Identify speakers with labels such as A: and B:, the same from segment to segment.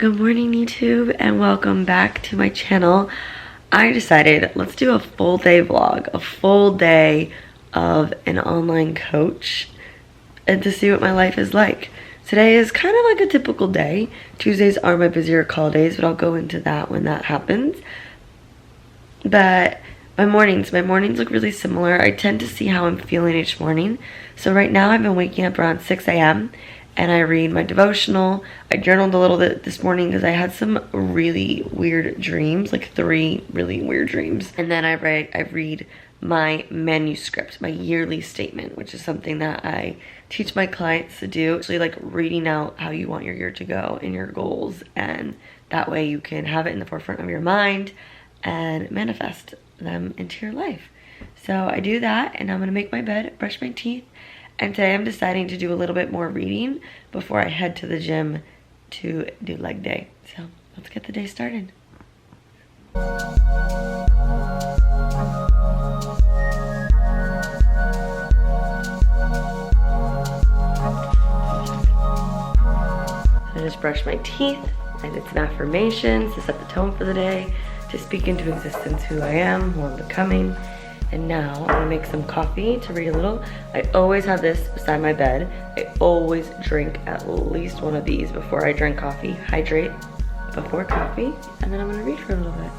A: Good morning, YouTube, and welcome back to my channel. I decided let's do a full day vlog, a full day of an online coach, and to see what my life is like. Today is kind of like a typical day. Tuesdays are my busier call days, but I'll go into that when that happens. But my mornings look really similar. I tend to see how I'm feeling each morning. So right now I've been waking up around 6 a.m. and I read my devotional. I journaled a little bit this morning because I had some really weird dreams, like 3 really weird dreams. And then I read my manuscript, my yearly statement, which is something that I teach my clients to do. Actually, like reading out how you want your year to go and your goals, and that way you can have it in the forefront of your mind and manifest them into your life. So I do that, and I'm gonna make my bed, brush my teeth, and today I'm deciding to do a little bit more reading before I head to the gym to do leg day. So let's get the day started. I just brushed my teeth. I did some affirmations to set the tone for the day, to speak into existence who I am, who I'm becoming. And now I'm gonna make some coffee to read a little. I always have this beside my bed. I always drink at least one of these before I drink coffee. Hydrate before coffee, and then I'm gonna read for a little bit.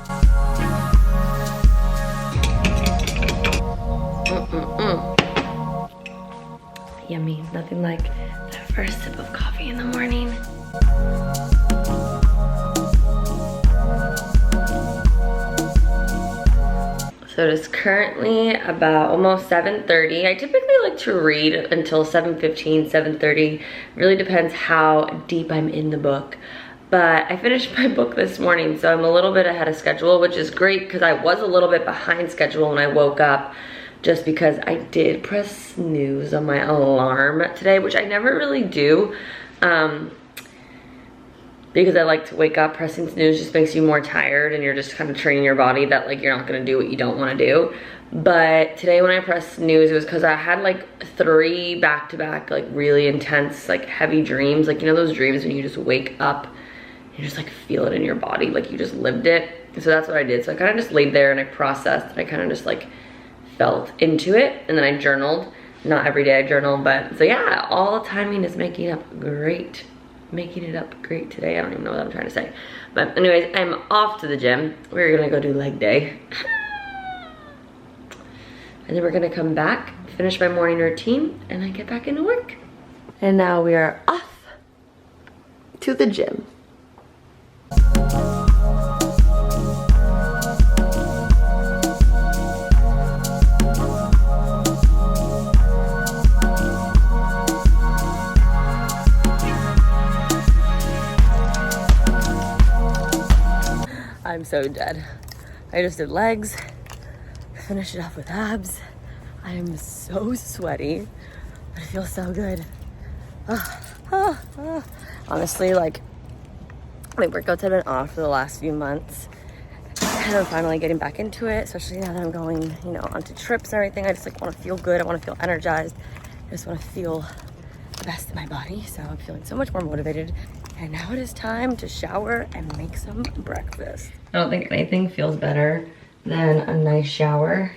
A: Yummy, nothing like that first sip of coffee in the morning. So it is currently about almost 7:30. I typically like to read until 7:15, 7:30. Really depends how deep I'm in the book. But I finished my book this morning, so I'm a little bit ahead of schedule, which is great because I was a little bit behind schedule when I woke up, just because I did press snooze on my alarm today, which I never really do. Because I like to wake up. Pressing snooze just makes you more tired, and you're just kind of training your body that like you're not gonna do what you don't wanna do. But today when I pressed snooze, it was because I had like 3 back-to-back like really intense, like heavy dreams. Like, you know those dreams when you just wake up, you just like feel it in your body, like you just lived it. So that's what I did. So I kind of just laid there and I processed, and I kind of just like felt into it, and then I journaled. Not every day I journal, but so yeah, all timing is making up great. Making it up great today. I don't even know what I'm trying to say. But anyways, I'm off to the gym. We're gonna go do leg day. And then we're gonna come back, finish my morning routine, and then get back into work. And now we are off to the gym. I'm so dead. I just did legs, finished it off with abs. I am so sweaty, but it feels so good. Honestly, like, my workouts have been off for the last few months, and I'm finally getting back into it, especially now that I'm going, you know, onto trips and everything. I just like want to feel good. I want to feel energized. I just want to feel the best in my body, so I'm feeling so much more motivated. And now it is time to shower and make some breakfast. I don't think anything feels better than a nice shower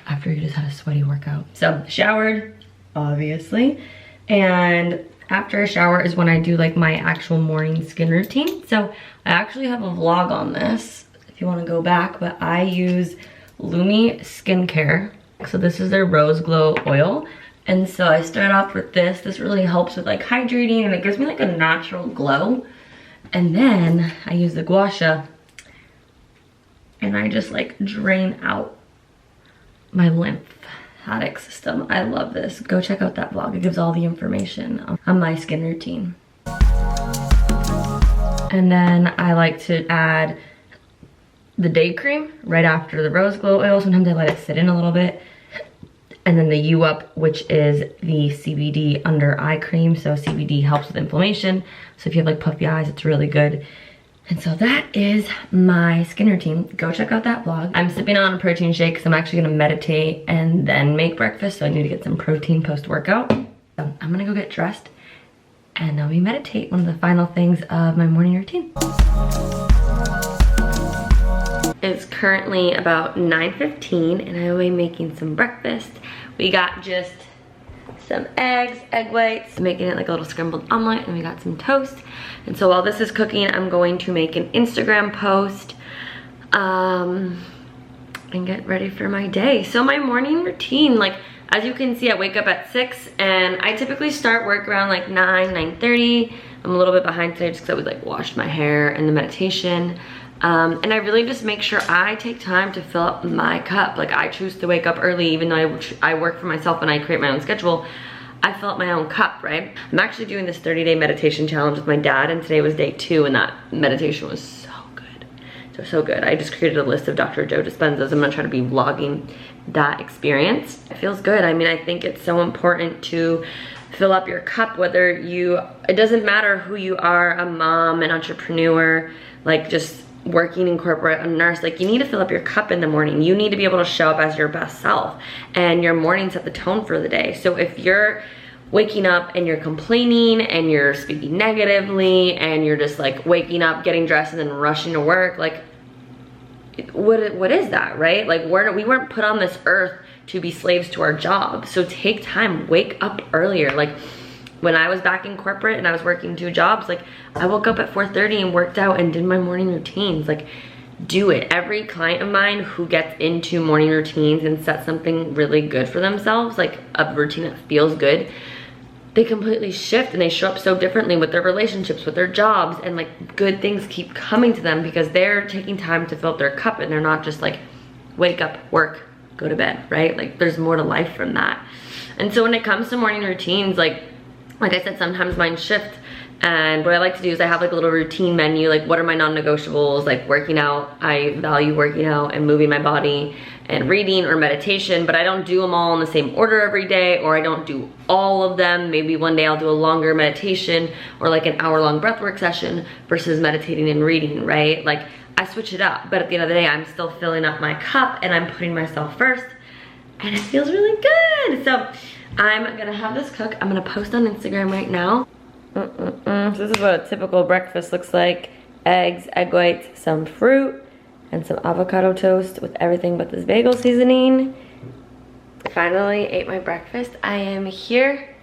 A: after you just had a sweaty workout. So showered, obviously. And after a shower is when I do like my actual morning skin routine. So I actually have a vlog on this if you want to go back, but I use Lumi Skincare. So this is their Rose Glow Oil. And so I start off with this. This really helps with like hydrating, and it gives me like a natural glow. And then I use the gua sha, and I just like drain out my lymphatic system. I love this. Go check out that vlog. It gives all the information on my skin routine. And then I like to add the day cream right after the Rose Glow Oil. Sometimes I let it sit in a little bit. And then the U Up, which is the CBD under eye cream. So CBD helps with inflammation. So if you have like puffy eyes, it's really good. And so that is my skin routine. Go check out that vlog. I'm sipping on a protein shake because I'm actually gonna meditate and then make breakfast. So I need to get some protein post-workout. So I'm gonna go get dressed and then we meditate, one of the final things of my morning routine. It's currently about 9:15 and I will be making some breakfast. We got just some eggs, egg whites, making it like a little scrambled omelet, and we got some toast. And so while this is cooking, I'm going to make an Instagram post and get ready for my day. So my morning routine, like as you can see, I wake up at 6 and I typically start work around like 9:30. I'm a little bit behind today just because I would like wash my hair and the meditation. And I really just make sure I take time to fill up my cup. Like I choose to wake up early, even though I work for myself and I create my own schedule. I fill up my own cup, right? I'm actually doing this 30-day meditation challenge with my dad, and today was day 2, and that meditation was so good. So good. I just created a list of Dr. Joe Dispenza's. I'm gonna try to be vlogging that experience. It feels good. I mean, I think it's so important to fill up your cup, it doesn't matter who you are, a mom, an entrepreneur, like just working in corporate, a nurse, like you need to fill up your cup in the morning. You need to be able to show up as your best self, and your morning set the tone for the day. So if you're waking up and you're complaining and you're speaking negatively and you're just like waking up, getting dressed and then rushing to work, like what is that, right? Like we weren't put on this earth to be slaves to our job. So take time, wake up earlier. Like when I was back in corporate and I was working 2 jobs, like I woke up at 4:30 and worked out and did my morning routines. Like do it. Every client of mine who gets into morning routines and sets something really good for themselves, like a routine that feels good, they completely shift and they show up so differently with their relationships, with their jobs, and like good things keep coming to them because they're taking time to fill up their cup and they're not just like wake up, work, go to bed, right? Like there's more to life from that. And so when it comes to morning routines, like I said, sometimes mine shift, and what I like to do is I have like a little routine menu, like what are my non-negotiables, like working out. I value working out and moving my body and reading or meditation, but I don't do them all in the same order every day, or I don't do all of them. Maybe one day I'll do a longer meditation or like an hour-long breathwork session versus meditating and reading, right? Like I switch it up, but at the end of the day, I'm still filling up my cup and I'm putting myself first, and it feels really good. So I'm gonna have this cook. I'm gonna post on Instagram right now. So this is what a typical breakfast looks like. Eggs, egg whites, some fruit, and some avocado toast with everything but this bagel seasoning. Finally ate my breakfast. I am here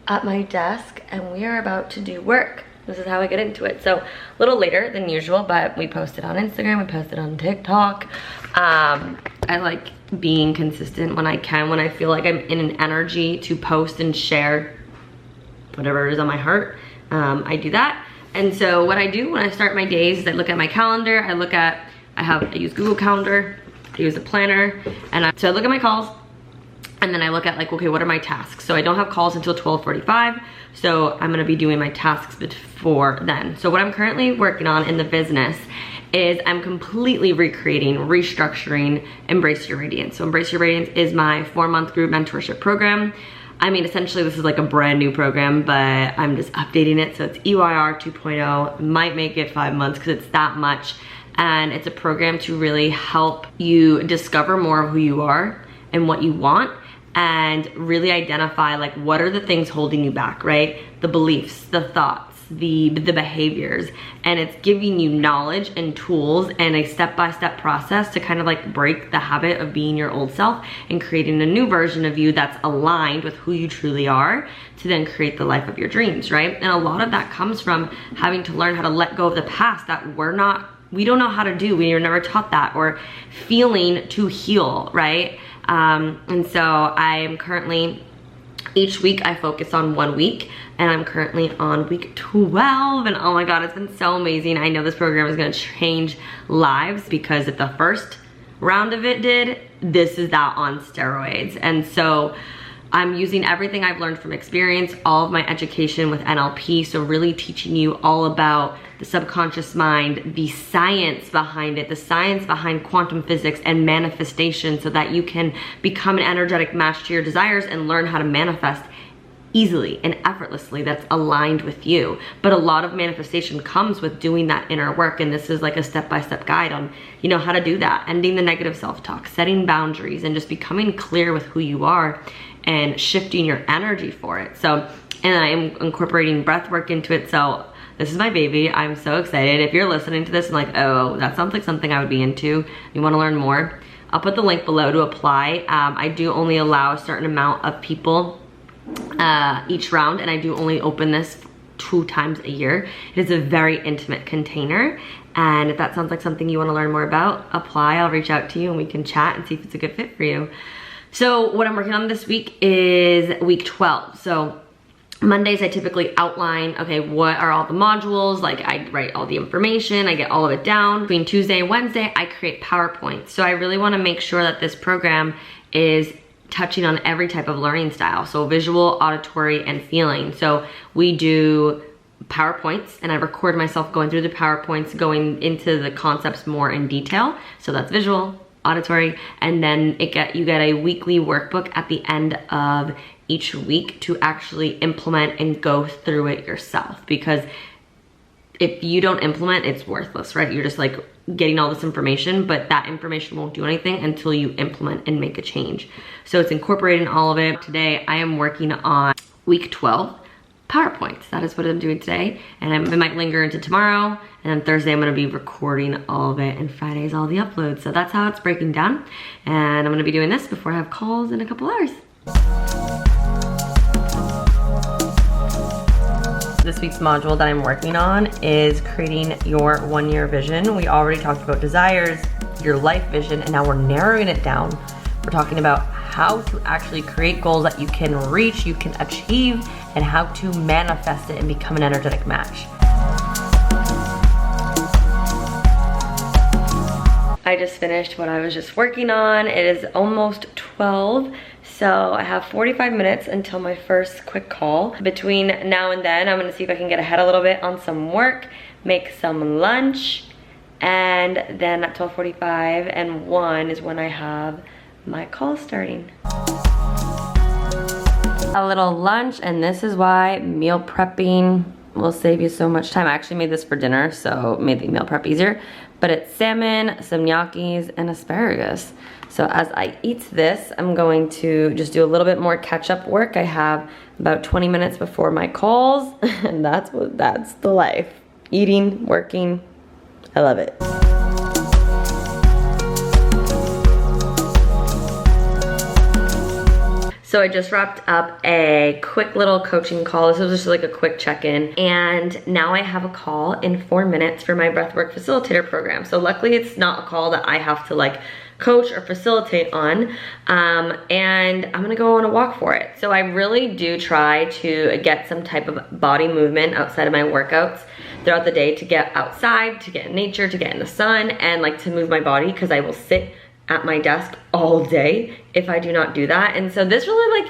A: at my desk and we are about to do work. This is how I get into it. So a little later than usual, but we posted on Instagram, we posted on TikTok. I like being consistent when I can, when I feel like I'm in an energy to post and share whatever is on my heart. I do that. And so what I do when I start my days is I look at my calendar, I use Google Calendar, I use a planner, and so I look at my calls, and then I look at like, okay, what are my tasks? So I don't have calls until 12:45, so I'm gonna be doing my tasks before then. So what I'm currently working on in the business is I'm completely recreating, restructuring Embrace Your Radiance. So Embrace Your Radiance is my 4-month group mentorship program. I mean, essentially this is like a brand new program, but I'm just updating it. So it's EYR 2.0, might make it 5 months because it's that much. And it's a program to really help you discover more of who you are and what you want, and really identify like what are the things holding you back, right? The beliefs, the thoughts, the behaviors, and it's giving you knowledge and tools and a step-by-step process to kind of like break the habit of being your old self and creating a new version of you that's aligned with who you truly are, to then create the life of your dreams, right? And a lot of that comes from having to learn how to let go of the past that we don't know how to do. We were never taught that, or feeling to heal, right? And so I am currently, each week I focus on 1 week, and I'm currently on week 12, and oh my God, it's been so amazing. I know this program is gonna change lives, because if the first round of it did, this is that on steroids. And so I'm using everything I've learned from experience, all of my education with NLP, so really teaching you all about the subconscious mind, the science behind it, the science behind quantum physics and manifestation, so that you can become an energetic match to your desires and learn how to manifest easily and effortlessly that's aligned with you. But a lot of manifestation comes with doing that inner work, and this is like a step-by-step guide on, you know, how to do that, ending the negative self-talk, setting boundaries, and just becoming clear with who you are and shifting your energy for it. So, and I am incorporating breath work into it. So this is my baby. I'm so excited. If you're listening to this and like, oh, that sounds like something I would be into, you wanna learn more, I'll put the link below to apply. I do only allow a certain amount of people each round, and I do only open this 2 times a year. It is a very intimate container, and if that sounds like something you wanna learn more about, apply. I'll reach out to you and we can chat and see if it's a good fit for you. So what I'm working on this week is week 12. So Mondays I typically outline, okay, what are all the modules? Like I write all the information, I get all of it down. Between Tuesday and Wednesday, I create PowerPoints. So I really wanna make sure that this program is touching on every type of learning style. So visual, auditory, and feeling. So we do PowerPoints, and I record myself going through the PowerPoints, going into the concepts more in detail. So that's visual, auditory, and then you get a weekly workbook at the end of each week to actually implement and go through it yourself. Because if you don't implement, it's worthless, right? You're just like getting all this information, but that information won't do anything until you implement and make a change. So it's incorporating all of it. Today, I am working on week 12 PowerPoints. That is what I'm doing today. And it might linger into tomorrow. And then Thursday, I'm gonna be recording all of it, and Friday's all the uploads. So that's how it's breaking down. And I'm gonna be doing this before I have calls in a couple hours. This week's module that I'm working on is creating your 1-year vision. We already talked about desires, your life vision, and now we're narrowing it down. We're talking about how to actually create goals that you can reach, you can achieve, and how to manifest it and become an energetic match. I just finished what I was just working on. It is almost 12. So I have 45 minutes until my first quick call. Between now and then, I'm gonna see if I can get ahead a little bit on some work, make some lunch, and then at 12:45 and 1 is when I have my call starting. A little lunch, and this is why meal prepping will save you so much time. I actually made this for dinner, so made the meal prep easier. But it's salmon, some gnocchis, and asparagus. So as I eat this, I'm going to just do a little bit more catch-up work. I have about 20 minutes before my calls, and that's the life. Eating, working, I love it. So I just wrapped up a quick little coaching call. This was just like a quick check-in. And now I have a call in 4 minutes for my breathwork facilitator program. So luckily it's not a call that I have to like coach or facilitate on. And I'm gonna go on a walk for it. So I really do try to get some type of body movement outside of my workouts throughout the day, to get outside, to get in nature, to get in the sun, and like to move my body, because I will sit at my desk all day if I do not do that. And so this really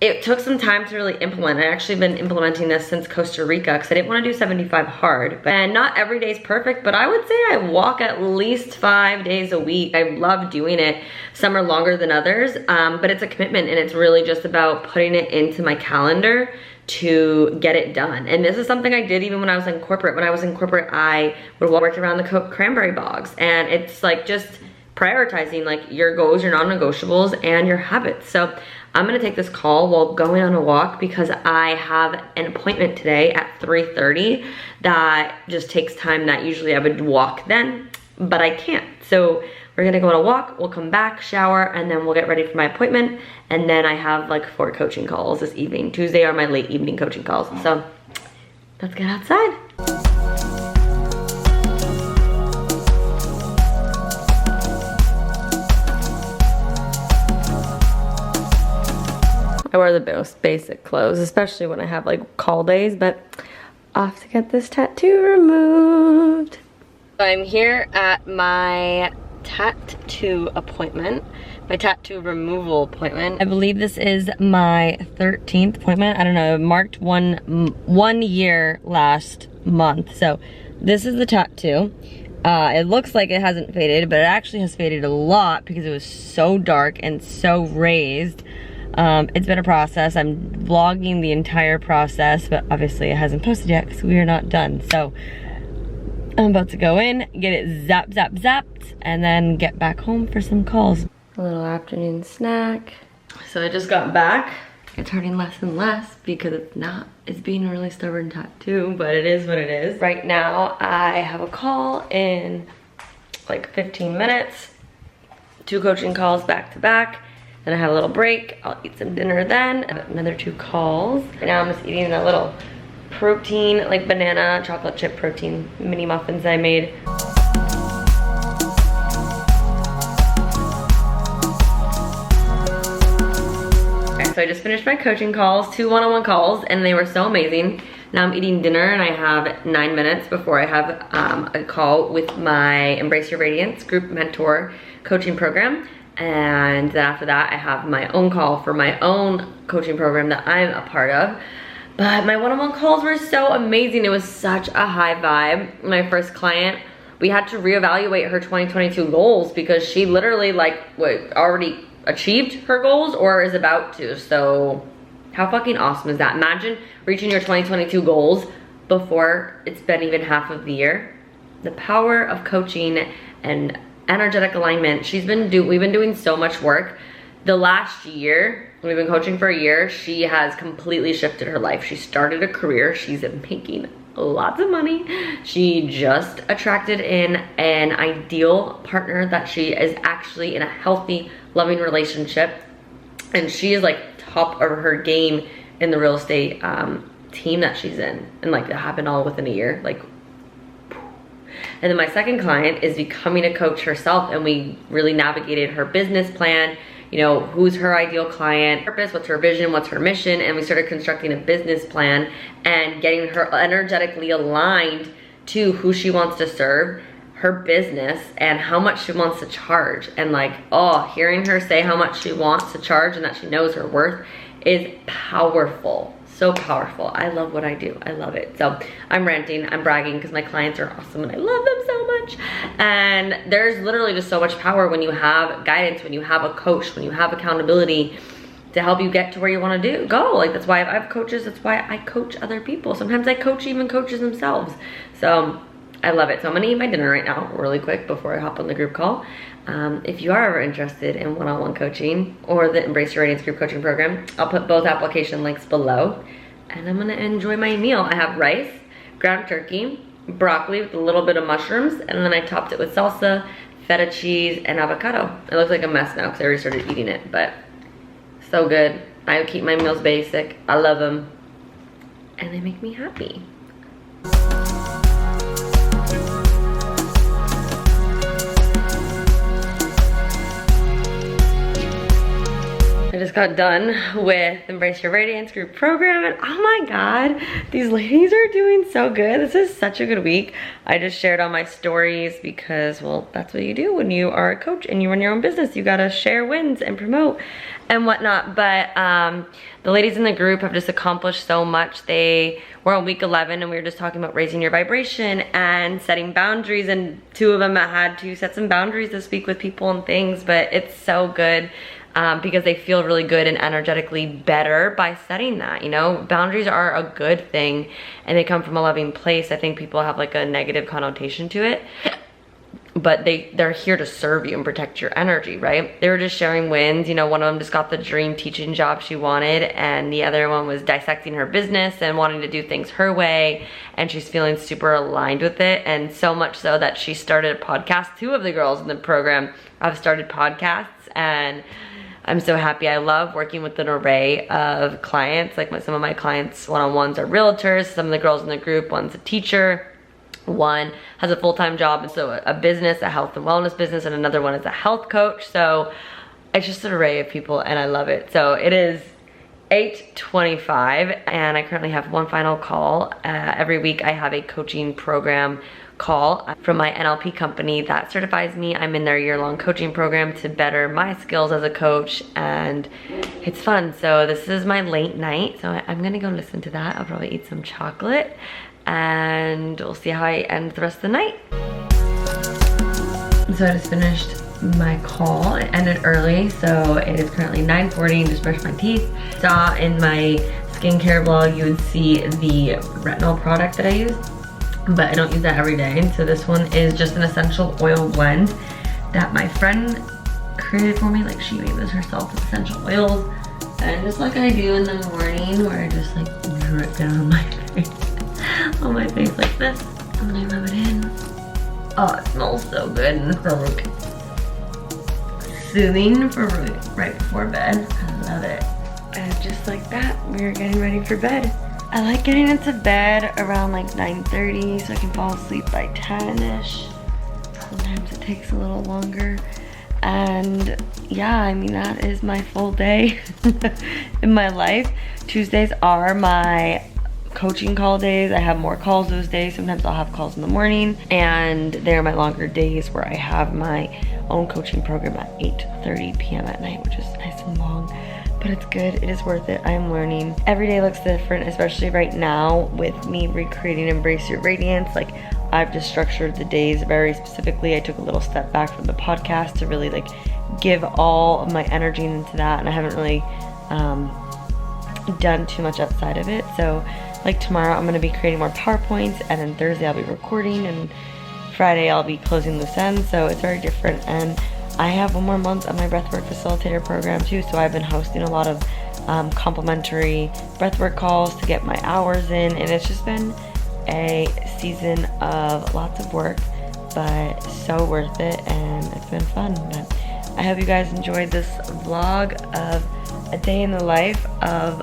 A: it took some time to really implement. I actually been implementing this since Costa Rica because I didn't want to do 75 hard. And not every day is perfect, but I would say I walk at least 5 days a week. I love doing it. Some are longer than others, but it's a commitment, and it's really just about putting it into my calendar to get it done. And this is something I did even when I was in corporate. When I was in corporate, I would walk around the cranberry bogs, and it's like just prioritizing like your goals, your non-negotiables, and your habits. So I'm gonna take this call while going on a walk because I have an appointment today at 3:30 that just takes time that usually I would walk then, but I can't. So we're gonna go on a walk, we'll come back, shower, and then we'll get ready for my appointment. And then I have like 4 coaching calls this evening. Tuesday are my late evening coaching calls. So let's get outside. I wear the most basic clothes, especially when I have like call days, but off to get this tattoo removed. I'm here at my tattoo appointment, my tattoo removal appointment. I believe this is my 13th appointment. I don't know, marked one year last month. So this is the tattoo. It looks like it hasn't faded, but it actually has faded a lot because it was so dark and so raised. It's been a process. I'm vlogging the entire process, but obviously it hasn't posted yet because we are not done. So I'm about to go in, get it zapped, and then get back home for some calls. A little afternoon snack. So I just got back. It's hurting less and less because it's being a really stubborn tattoo, but it is what it is. Right now, I have a call in like 15 minutes. 2 coaching calls back to back. Then I have a little break. I'll eat some dinner then. Another 2 calls. Right now I'm just eating a little protein, like banana chocolate chip protein mini muffins I made. So I just finished my coaching calls, 2 one-on-one calls, and they were so amazing. Now I'm eating dinner and I have 9 minutes before I have a call with my Embrace Your Radiance group mentor coaching program. And then after that, I have my own call for my own coaching program that I'm a part of. But my one-on-one calls were so amazing. It was such a high vibe. My first client, we had to reevaluate her 2022 goals because she literally already achieved her goals or is about to. So how fucking awesome is that? Imagine reaching your 2022 goals before it's been even half of the year. The power of coaching and energetic alignment. We've been doing so much work. The last year, we've been coaching for a year, she has completely shifted her life. She started a career. She's making lots of money. She just attracted in an ideal partner that she is actually in a healthy, loving relationship. And she is like top of her game in the real estate team that she's in. And like it happened all within a year. And then my second client is becoming a coach herself, and we really navigated her business plan, you know, who's her ideal client, purpose, what's her vision, what's her mission, and we started constructing a business plan and getting her energetically aligned to who she wants to serve, her business, and how much she wants to charge. And like, oh, hearing her say how much she wants to charge and that she knows her worth is powerful. So powerful. I love what I do. I love it. So I'm ranting, I'm bragging because my clients are awesome and I love them so much. And there's literally just so much power when you have guidance, when you have a coach, when you have accountability to help you get to where you want to go. Like that's why I have coaches. That's why I coach other people. Sometimes I coach even coaches themselves. So I love it. So I'm gonna eat my dinner right now really quick before I hop on the group call. If you are ever interested in one-on-one coaching or the Embrace Your Radiance group coaching program, I'll put both application links below. And I'm gonna enjoy my meal. I have rice, ground turkey, broccoli with a little bit of mushrooms, and then I topped it with salsa, feta cheese, and avocado. It looks like a mess now because I already started eating it, but so good. I keep my meals basic. I love them, and they make me happy. I just got done with Embrace Your Radiance group program, and oh my god, these ladies are doing so good. This is such a good week. I just shared on my stories because, well, that's what you do when you are a coach and you run your own business. You gotta share wins and promote and whatnot. But the ladies in the group have just accomplished so much. We're on week 11 and we were just talking about raising your vibration and setting boundaries, and 2 of them had to set some boundaries this week with people and things, but it's so good. Because they feel really good and energetically better by setting that, you know. Boundaries are a good thing and they come from a loving place. I think people have like a negative connotation to it, but they're here to serve you and protect your energy, right? They were just sharing wins. You know, one of them just got the dream teaching job she wanted, and the other one was dissecting her business and wanting to do things her way, and she's feeling super aligned with it, and so much so that she started a podcast. 2 of the girls in the program have started podcasts, and I'm so happy. I love working with an array of clients. Like some of my clients one-on-ones are realtors, some of the girls in the group, one's a teacher, one has a full-time job, and so a business, a health and wellness business, and another one is a health coach. So it's just an array of people and I love it. So it is 8:25 and I currently have one final call. Every week I have a coaching program call from my NLP company that certifies me. I'm in their year-long coaching program to better my skills as a coach, and it's fun. So this is my late night, so I'm gonna go listen to that. I'll probably eat some chocolate and we'll see how I end the rest of the night. So I just finished my call. It ended early, so it is currently 9:40 and just brushed my teeth. Saw in my skincare blog you would see the retinol product that I use, but I don't use that every day. So this one is just an essential oil blend that my friend created for me. Like she made this herself with essential oils. And just like I do in the morning where I just like drip down on my face. On my face like this. And then I rub it in. Oh, it smells so good and so like soothing for right before bed. I love it. And just like that, we're getting ready for bed. I like getting into bed around like 9:30 so I can fall asleep by 10-ish. Sometimes it takes a little longer. And yeah, I mean, that is my full day in my life. Tuesdays are my coaching call days. I have more calls those days. Sometimes I'll have calls in the morning, and they're my longer days where I have my own coaching program at 8:30 p.m. at night, which is nice and long. But it's good, it is worth it. I'm learning. Every day looks different, especially right now with me recreating Embrace Your Radiance. Like, I've just structured the days very specifically. I took a little step back from the podcast to really like give all of my energy into that, and I haven't really done too much outside of it. So like tomorrow I'm gonna be creating more PowerPoints, and then Thursday I'll be recording, and Friday I'll be closing loose ends. So it's very different, and I have 1 more month of my breathwork facilitator program too, so I've been hosting a lot of complimentary breathwork calls to get my hours in, and it's just been a season of lots of work, but so worth it, and it's been fun. But I hope you guys enjoyed this vlog of a day in the life of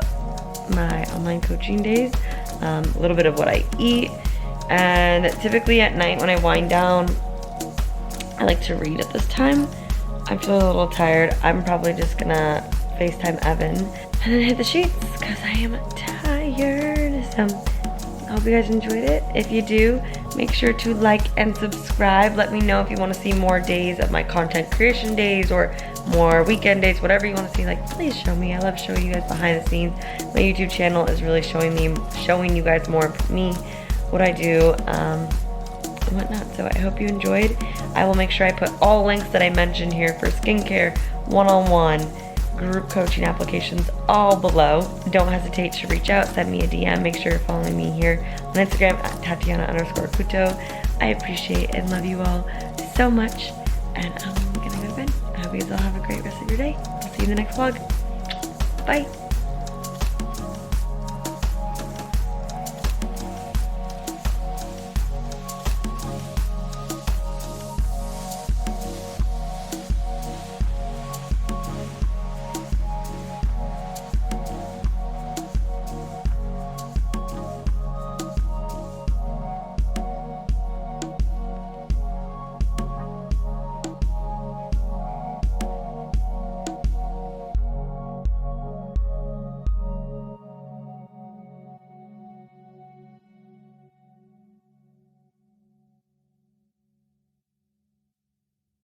A: my online coaching days, a little bit of what I eat, and typically at night when I wind down, I like to read at this time. I'm feeling a little tired. I'm probably just gonna FaceTime Evan and then hit the sheets because I am tired. So I hope you guys enjoyed it. If you do, make sure to like and subscribe. Let me know if you want to see more days of my content creation days or more weekend days, whatever you want to see. Like, please show me. I love showing you guys behind the scenes. My YouTube channel is really showing you guys more of me, what I do, and whatnot. So I hope you enjoyed. I will make sure I put all links that I mentioned here for skincare, one-on-one, group coaching applications all below. Don't hesitate to reach out, send me a DM. Make sure you're following me here on Instagram at Tatiana_Kuto. I appreciate and love you all so much, and I'm gonna go to bed. I hope you guys all have a great rest of your day. I'll see you in the next vlog. Bye.